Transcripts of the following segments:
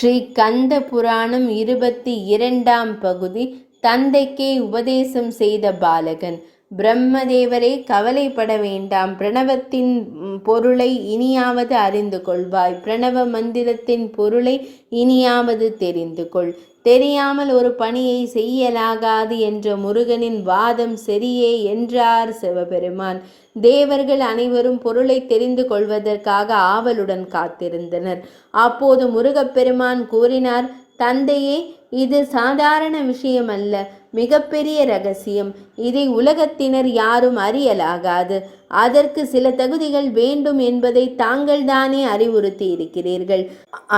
ஸ்ரீ கந்த புராணம் 22ஆம் பகுதி. தந்தைக்கே உபதேசம் செய்த பாலகன். பிரம்மதேவரே, கவலைப்பட வேண்டாம். பிரணவத்தின் பொருளை இனியாவது அறிந்து கொள்வாய். பிரணவ மந்திரத்தின் பொருளை இனியாவது தெரிந்து கொள். தெரியாமல் ஒரு பணியை செய்யலாகாது என்ற முருகனின் வாதம் சரியே என்றார் சிவபெருமான். தேவர்கள் அனைவரும் பொருளை தெரிந்து கொள்வதற்காக ஆவலுடன் காத்திருந்தனர். அப்போது முருகப்பெருமான் கூறினார், தந்தையே, இது சாதாரண விஷயமல்ல, மிகப்பெரிய ரகசியம். இதை உலகத்தினர் யாரும் அறியலாகாது. அதற்கு சில தகுதிகள் வேண்டும் என்பதை தாங்கள்தானே அறிவுறுத்தி இருக்கிறீர்கள்.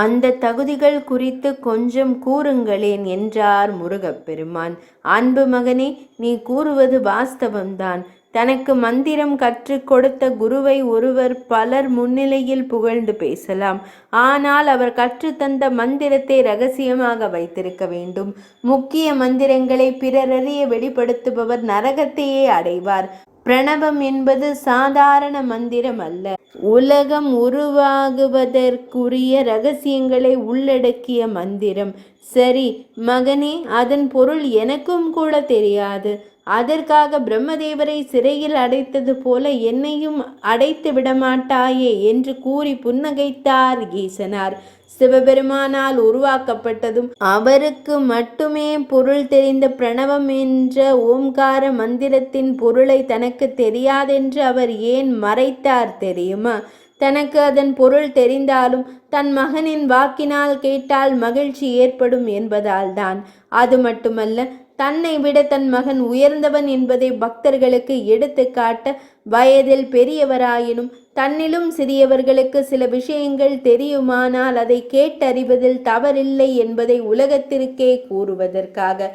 அந்த தகுதிகள் குறித்து கொஞ்சம் கூறுங்களேன் என்றார் முருகப்பெருமான். அன்பு மகனே, நீ கூறுவது வாஸ்தவம்தான். தனக்கு மந்திரம் கற்றுக் கொடுத்த குருவை ஒருவர் பலர் முன்னிலையில் புகழ்ந்து பேசலாம். ஆனால் அவர் கற்றுத்தந்த மந்திரத்தை ரகசியமாக வைத்திருக்க வேண்டும். முக்கிய மந்திரங்களை பிறரறிய வெளிப்படுத்துபவர் நரகத்தையே அடைவார். பிரணவம் என்பது சாதாரண மந்திரம் அல்ல. உலகம் உருவாகுவதற்குரிய ரகசியங்களை உள்ளடக்கிய மந்திரம். சரி மகனே, அதன் பொருள் எனக்கும் கூட தெரியாது. அதற்காக பிரம்மதேவரை சிறையில் அடைத்தது போல என்னையும் அடைத்து விடமாட்டாயே என்று கூறி புன்னகைத்தார் ஈசனார். சிவபெருமானால் உருவாக்கப்பட்டதும் அவருக்கு மட்டுமே பொருள் தெரிந்த பிரணவம் என்ற ஓம்கார மந்திரத்தின் பொருளை தனக்கு தெரியாதென்று அவர் ஏன் மறைத்தார் தெரியுமா? தனக்கு அதன் பொருள் தெரிந்தாலும் தன் மகனின் வாக்கினால் கேட்டால் மகிழ்ச்சி ஏற்படும் என்பதால் தான். அது மட்டுமல்ல, தன்னை விட தன் மகன் உயர்ந்தவன் என்பதை பக்தர்களுக்கு எடுத்து காட்ட, வயதில் பெரியவராயினும் தன்னிலும் சிறியவர்களுக்கு சில விஷயங்கள் தெரியுமானால் அதை கேட்டறிவதில் தவறில்லை என்பதை உலகத்திற்கே கூறுவதற்காக.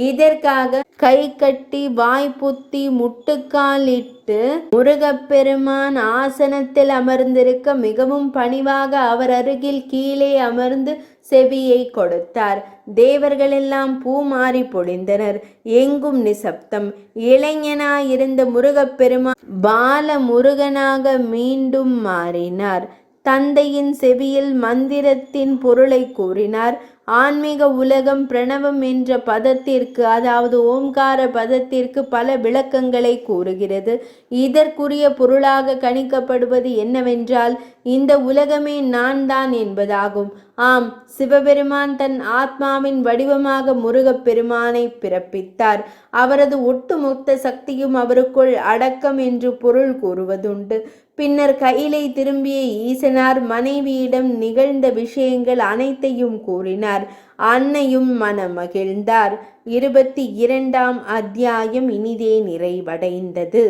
இதற்காக கை கட்டி வாய்ப்புத்தி முட்டுக்கால் இட்டு முருகப்பெருமான் ஆசனத்தில் அமர்ந்திருக்க மிகவும் பணிவாக அவர் அருகில் கீழே அமர்ந்து செவியை கொடுத்தார். தேவர்களெல்லாம் பூமாறி பொழிந்தனர். எங்கும் நிசப்தம். இளைஞனாயிருந்த முருகப்பெருமான் பால முருகனாக மீண்டும் மாறினார். தந்தையின் செவியில் மந்திரத்தின் பொருளை கூறினார். ஆன்மீக உலகம் பிரணவம் என்ற பதத்திற்கு, அதாவது ஓம்கார பதத்திற்கு பல விளக்கங்களை கூறுகிறது. இதற்குரிய பொருளாக கணிக்கப்படுவது என்னவென்றால், இந்த உலகமே நான் தான் என்பதாகும். ஆம், சிவபெருமான் தன் ஆத்மாவின் வடிவமாக முருகப்பெருமானை பிறப்பித்தார். அவரது ஒட்டுமொத்த சக்தியும் அவருக்குள் அடக்கம் என்று பொருள் கூறுவதுண்டு. பின்னர் கையிலை திரும்பிய ஈசனார் மனைவியிடம் நிகழ்ந்த விஷயங்கள் அனைத்தையும் கூறினார். அன்னையும் மனமகிழ்ந்தார். 22ஆம் அத்தியாயம் இனிதே நிறைவடைந்தது.